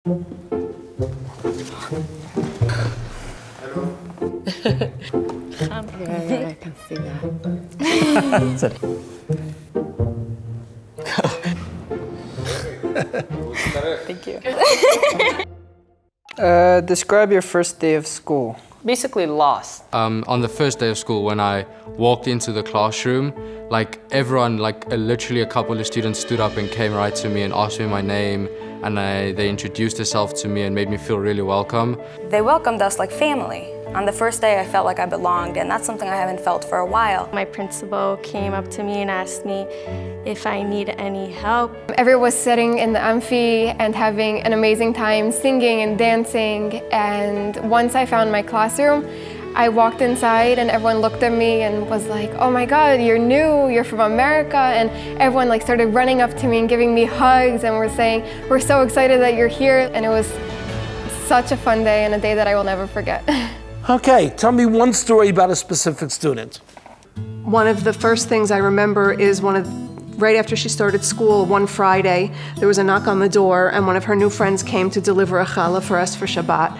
Yeah, I can see that. Thank you. Describe your first day of school. Basically lost. On the first day of school, when I walked into the classroom, like everyone, literally a couple of students stood up and came right to me and asked me my name, and they introduced themselves to me and made me feel really welcome. They welcomed us like family. On the first day, I felt like I belonged, and that's something I haven't felt for a while. My principal came up to me and asked me if I need any help. Everyone was sitting in the amphi and having an amazing time singing and dancing, and once I found my classroom, I walked inside and everyone looked at me and was like, oh my God, you're new, you're from America, and everyone started running up to me and giving me hugs and were saying, we're so excited that you're here, and it was such a fun day and a day that I will never forget. Okay, tell me one story about a specific student. One of the first things I remember is right after she started school, one Friday, there was a knock on the door and one of her new friends came to deliver a challah for us for Shabbat.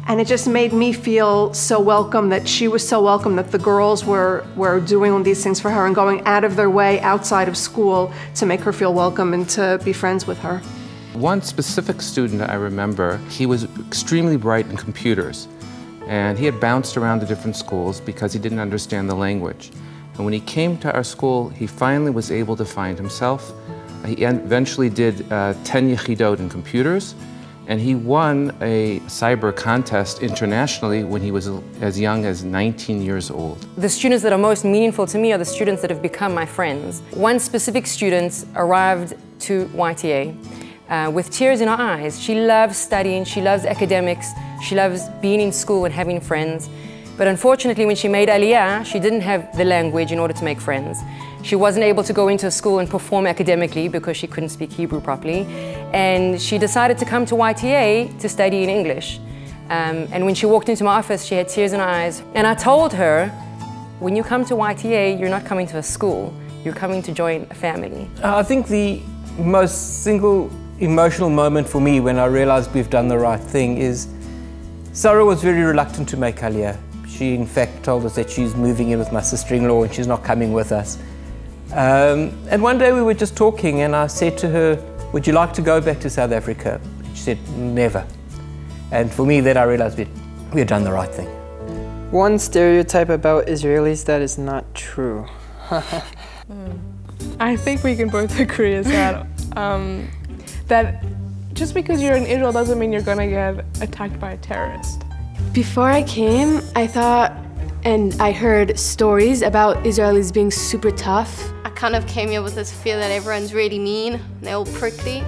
And it just made me feel so welcome, that she was so welcome, that the girls were doing all these things for her and going out of their way outside of school to make her feel welcome and to be friends with her. One specific student I remember, he was extremely bright in computers. And he had bounced around to different schools because he didn't understand the language. And when he came to our school, he finally was able to find himself. He eventually did 10 yechidot in computers, and he won a cyber contest internationally when he was as young as 19 years old. The students that are most meaningful to me are the students that have become my friends. One specific student arrived to YTA with tears in her eyes. She loves studying, she loves academics, she loves being in school and having friends. But unfortunately, when she made Aliyah, she didn't have the language in order to make friends. She wasn't able to go into a school and perform academically because she couldn't speak Hebrew properly. And she decided to come to YTA to study in English. And when she walked into my office, she had tears in her eyes. And I told her, when you come to YTA, you're not coming to a school, you're coming to join a family. I think the most single emotional moment for me when I realized we've done the right thing is Sarah was very reluctant to make Aliyah. She in fact told us that she's moving in with my sister-in-law and she's not coming with us. And one day we were just talking and I said to her, would you like to go back to South Africa? She said, never. And for me then I realized we had done the right thing. One stereotype about Israelis that is not true. I think we can both agree is that that just because you're in Israel doesn't mean you're gonna get attacked by a terrorist. Before I came, I thought and I heard stories about Israelis being super tough. I kind of came here with this fear that everyone's really mean, they're all prickly.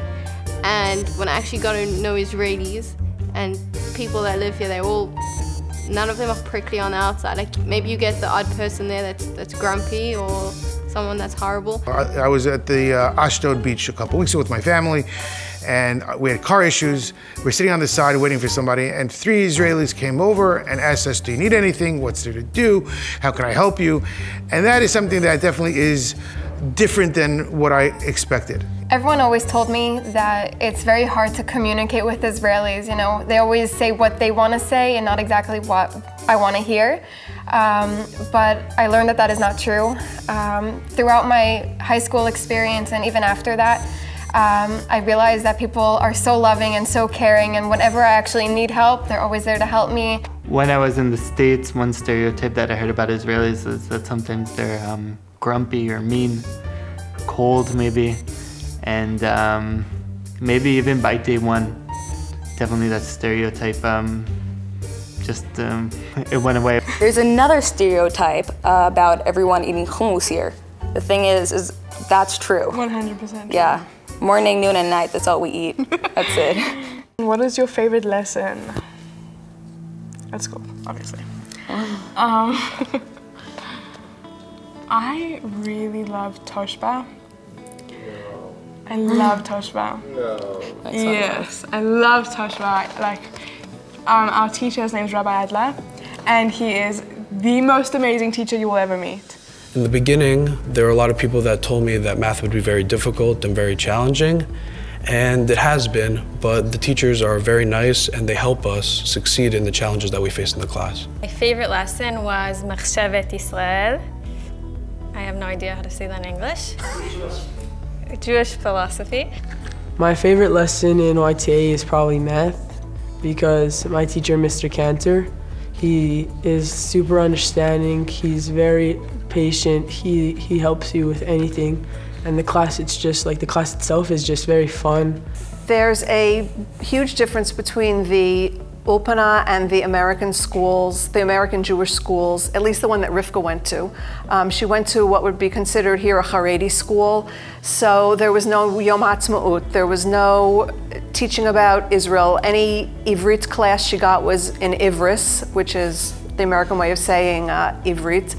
And when I actually got to know Israelis and people that live here, none of them are prickly on the outside. Like maybe you get the odd person there that's grumpy or someone that's horrible. I was at the Ashdod beach a couple weeks ago with my family, and we had car issues. We're sitting on the side waiting for somebody, and 3 Israelis came over and asked us, do you need anything? What's there to do? How can I help you? And that is something that definitely is different than what I expected. Everyone always told me that it's very hard to communicate with Israelis, you know. They always say what they want to say and not exactly what I want to hear. But I learned that that is not true. Throughout my high school experience and even after that, I realized that people are so loving and so caring, and whenever I actually need help, they're always there to help me. When I was in the States, one stereotype that I heard about Israelis is that sometimes they're grumpy or mean, cold maybe, and maybe even by day one. Definitely that stereotype, it went away. There's another stereotype about everyone eating hummus here. The thing is that's true. 100%. Yeah. Morning, noon, and night, that's all we eat. That's it. What is your favorite lesson? At school, obviously. I really love Toshba. I love Toshba. No. Yes, I love Toshba. Like, our teacher's name is Rabbi Adler, and he is the most amazing teacher you will ever meet. In the beginning, there were a lot of people that told me that math would be very difficult and very challenging. And it has been, but the teachers are very nice and they help us succeed in the challenges that we face in the class. My favorite lesson was מחשבת ישראל. I have no idea how to say that in English. Jewish philosophy. My favorite lesson in YTA is probably math because my teacher, Mr. Cantor, he is super understanding, he's very patient, he helps you with anything. And the class, it's just like the class itself is just very fun. There's a huge difference between the Ulpana and the American schools, the American Jewish schools, at least the one that Rivka went to. She went to what would be considered here a Haredi school. So there was no Yom HaAtzmaut, there was no teaching about Israel. Any Ivrit class she got was in Ivris, which is the American way of saying Ivrit.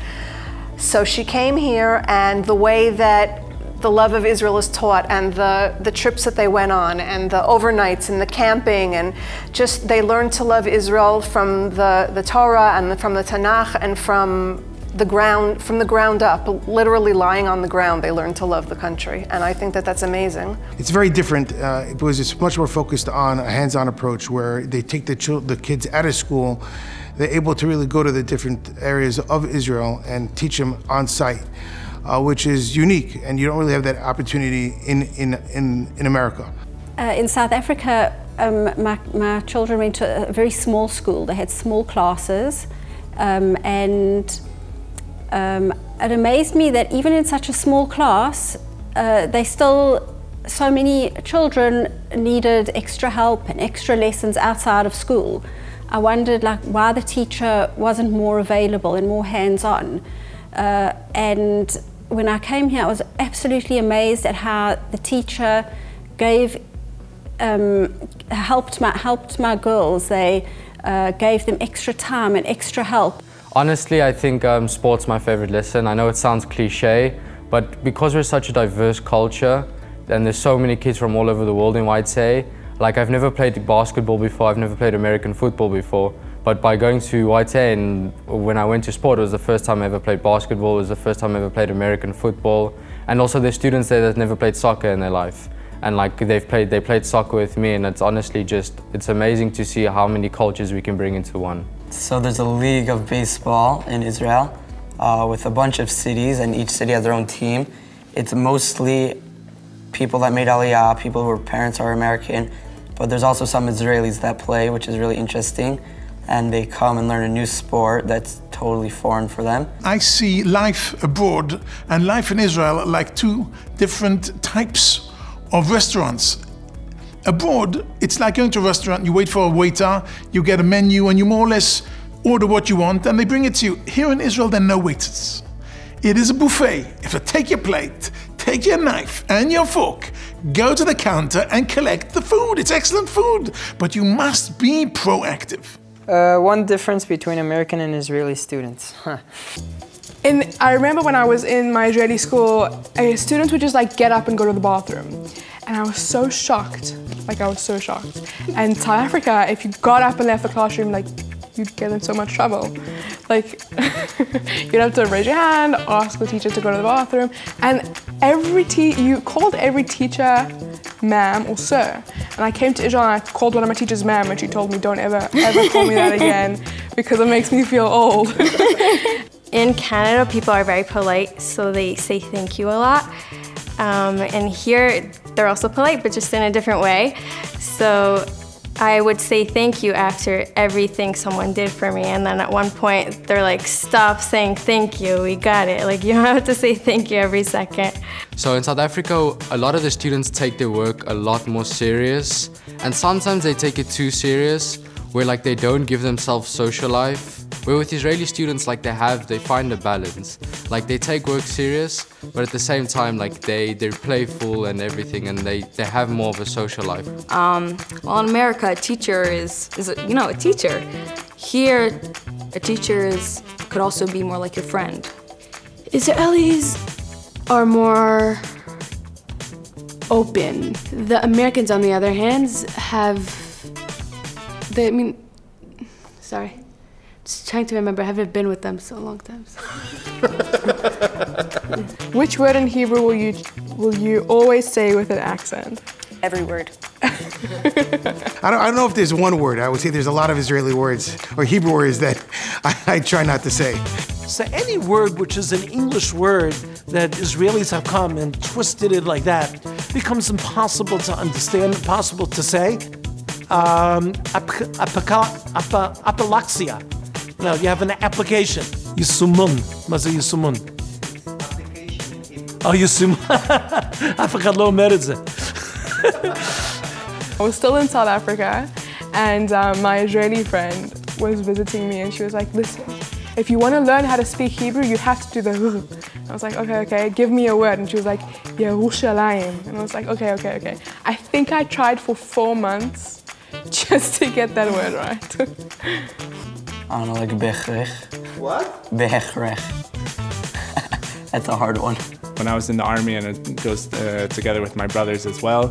So she came here, and the way that the love of Israel is taught, and the trips that they went on, and the overnights, and the camping, and just they learned to love Israel from the Torah and from the Tanakh and from the ground up, literally lying on the ground. They learned to love the country, and I think that that's amazing. It's very different because it's much more focused on a hands-on approach where they take the kids out of school. They're able to really go to the different areas of Israel and teach them on site. Which is unique, and you don't really have that opportunity in America. In South Africa, my children went to a very small school. They had small classes, and it amazed me that even in such a small class, so many children needed extra help and extra lessons outside of school. I wondered why the teacher wasn't more available and more hands-on. And when I came here, I was absolutely amazed at how the teacher helped my girls. They gave them extra time and extra help. Honestly, I think sport's my favorite lesson. I know it sounds cliche, but because we're such a diverse culture, and there's so many kids from all over the world in YTA, like I've never played basketball before, I've never played American football before, but by going to YTA, and when I went to sport, it was the first time I ever played basketball, it was the first time I ever played American football, and also there's students there that never played soccer in their life, and like they played soccer with me, and it's honestly it's amazing to see how many cultures we can bring into one. So there's a league of baseball in Israel with a bunch of cities, and each city has their own team. It's mostly people that made Aliyah, people whose parents are American, but there's also some Israelis that play, which is really interesting. And they come and learn a new sport that's totally foreign for them. I see life abroad and life in Israel like two different types of restaurants. Abroad, it's like going to a restaurant, you wait for a waiter, you get a menu, and you more or less order what you want, and they bring it to you. Here in Israel, there are no waiters. It is a buffet. If you take your plate, take your knife and your fork, go to the counter and collect the food. It's excellent food, but you must be proactive. One difference between American and Israeli students. I remember when I was in my Israeli school, students would just get up and go to the bathroom. And I was so shocked, I was so shocked. And in South Africa, if you got up and left the classroom, you'd get in so much trouble. You'd have to raise your hand, ask the teacher to go to the bathroom, and you called every teacher ma'am or sir. And I came to Israel and I called one of my teachers ma'am, and she told me don't ever call me that again because it makes me feel old. In Canada, people are very polite, so they say thank you a lot. And here, they're also polite, but just in a different way. So I would say thank you after everything someone did for me, and then at one point they're like, stop saying thank you, we got it. You don't have to say thank you every second. So in South Africa, a lot of the students take their work a lot more serious, and sometimes they take it too serious, where they don't give themselves social life. Where with Israeli students, they find a balance. They take work serious, but at the same time, they're playful and everything, and they have more of a social life. Well, in America, a teacher is a teacher. Here, a teacher could also be more like your friend. Israelis are more open. The Americans, on the other hand, sorry. Just trying to remember, I haven't been with them so long time. Which word in Hebrew will you always say with an accent? Every word. I don't know if there's one word. I would say there's a lot of Israeli words or Hebrew words that I try not to say. So any word which is an English word that Israelis have come and twisted it like that becomes impossible to understand, impossible to say. Apalaxia. No, you have an application. Yisumun. Maza Yisumun. Oh, Yisumun. אף אחד לא אומר את זה. I was still in South Africa, and my Israeli friend was visiting me, and she was like, listen, if you want to learn how to speak Hebrew, you have to do the r. I was like, okay, give me a word. And she was like, Yerushalayim. And I was like, okay. I think I tried for 4 months just to get that word right. I don't know, like bechrech. What? Bechrech. That's a hard one. When I was in the army, and it goes together with my brothers as well,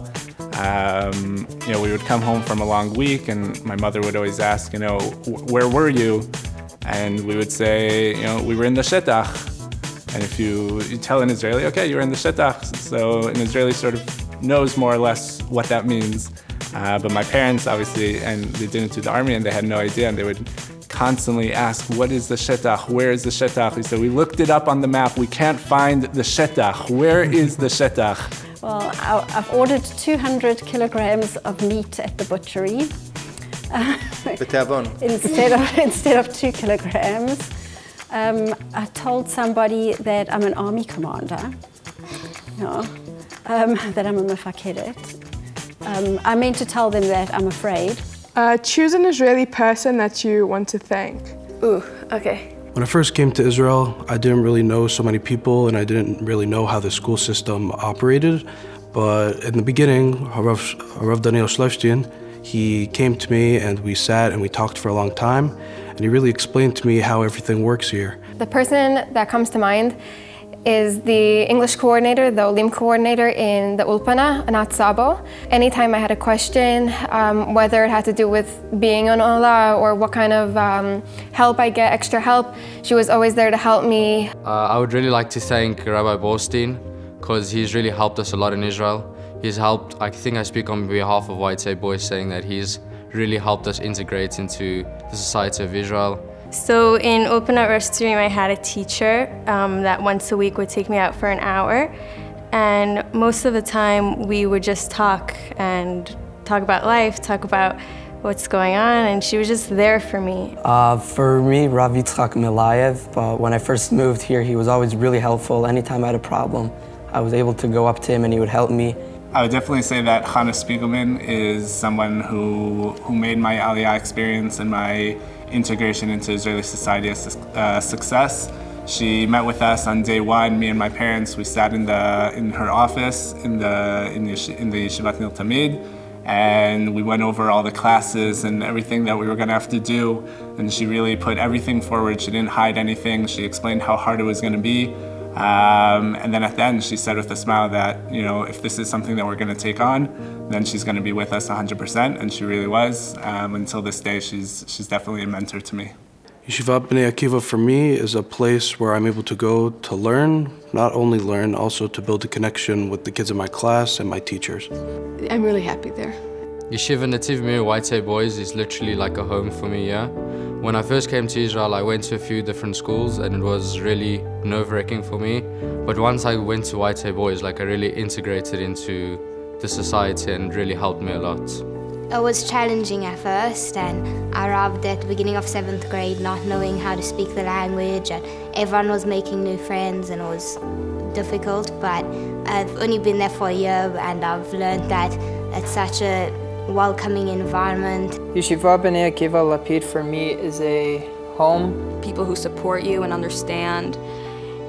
you know, we would come home from a long week, and my mother would always ask, you know, where were you? And we would say, you know, we were in the shetach. And if you tell an Israeli, okay, you were in the shetach, so an Israeli sort of knows more or less what that means. But my parents, obviously, and they didn't do the army, and they had no idea, and they would constantly ask, what is the shetach? Where is the shetach? We said, we looked it up on the map. We can't find the shetach. Where is the shetach? Well, I've ordered 200 kilograms of meat at the butchery. instead of 2 kilograms. I told somebody that I'm an army commander. No, that I'm a mefakedet. I meant to tell them that I'm afraid. Choose an Israeli person that you want to thank. Ooh, okay. When I first came to Israel, I didn't really know so many people, and I didn't really know how the school system operated. But in the beginning, Harav Daniel Shleifstein, he came to me and we sat and we talked for a long time, and he really explained to me how everything works here. The person that comes to mind is the English coordinator, the Olim coordinator in the Ulpana, Anat Sabo. Anytime I had a question, whether it had to do with being on Ola or what kind of help I get, extra help, she was always there to help me. I would really like to thank Rabbi Borstein, because he's really helped us a lot in Israel. He's helped, I think I speak on behalf of White Say Boys, saying that he's really helped us integrate into the society of Israel. So in Open Up Stream, I had a teacher that once a week would take me out for an hour. And most of the time we would just talk about life, talk about what's going on, and she was just there for me. For me, Rav Yitzchak Milayev, when I first moved here, he was always really helpful. Anytime I had a problem, I was able to go up to him and he would help me. I would definitely say that Chana Spiegelman is someone who made my Aliyah experience and my integration into Israeli society a success. She met with us on day one, me and my parents. We sat in her office in the Yeshivat Nil Tamid, and we went over all the classes and everything that we were going to have to do. And she really put everything forward. She didn't hide anything. She explained how hard it was going to be. And then at the end, she said with a smile that, you know, if this is something that we're going to take on, then she's going to be with us 100%, and she really was. Until this day, she's definitely a mentor to me. Yeshivat Bnei Akiva for me is a place where I'm able to go to learn, not only learn, also to build a connection with the kids in my class and my teachers. I'm really happy there. Yeshiva Nativ Mir White Say Boys is literally like a home for me, yeah? When I first came to Israel, I went to a few different schools and it was really nerve-wracking for me. But once I went to White Say Boys, like I really integrated into the society and really helped me a lot. It was challenging at first, and I arrived at the beginning of 7th grade not knowing how to speak the language, and everyone was making new friends and it was difficult, but I've only been there for a year and I've learned that it's such a welcoming environment. Yeshiva B'nai Akiva Lapid for me is a home. People who support you and understand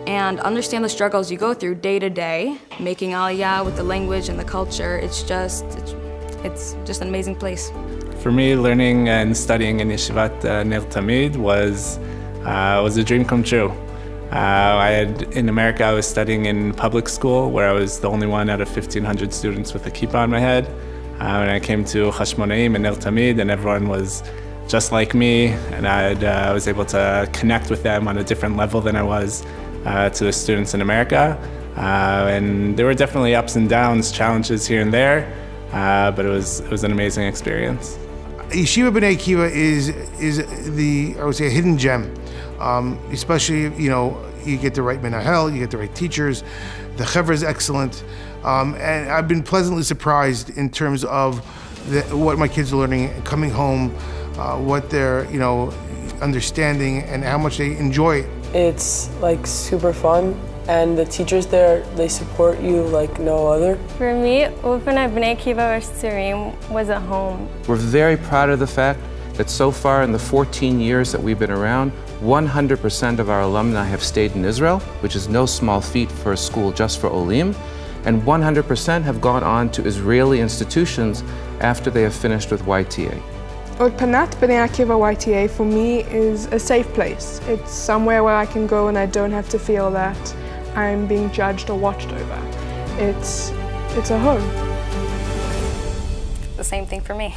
the struggles you go through day to day, making Aliyah with the language and the culture. It's just an amazing place. For me, learning and studying in Yeshivat Nil Tamid was a dream come true. In America, I was studying in public school where I was the only one out of 1,500 students with a kippah on my head. When I came to Hashmonaim and Nil Tamid, and everyone was just like me, and I was able to connect with them on a different level than I was to the students in America. And there were definitely ups and downs, challenges here and there, but it was an amazing experience. Yeshiva B'nai Akiva is I would say, a hidden gem, especially, you get the right menahel, you get the right teachers, the chevra is excellent, and I've been pleasantly surprised in terms of what my kids are learning, coming home, what they're, understanding, and how much they enjoy it. It's like super fun, and the teachers there, they support you like no other. For me, Ulfana B'nai Akiva or Surim was a home. We're very proud of the fact that so far in the 14 years that we've been around, 100% of our alumni have stayed in Israel, which is no small feat for a school just for Olim, and 100% have gone on to Israeli institutions after they have finished with YTA. Ulpanat B'nai Akiva YTA for me is a safe place. It's somewhere where I can go and I don't have to feel that I'm being judged or watched over. It's a home. The same thing for me.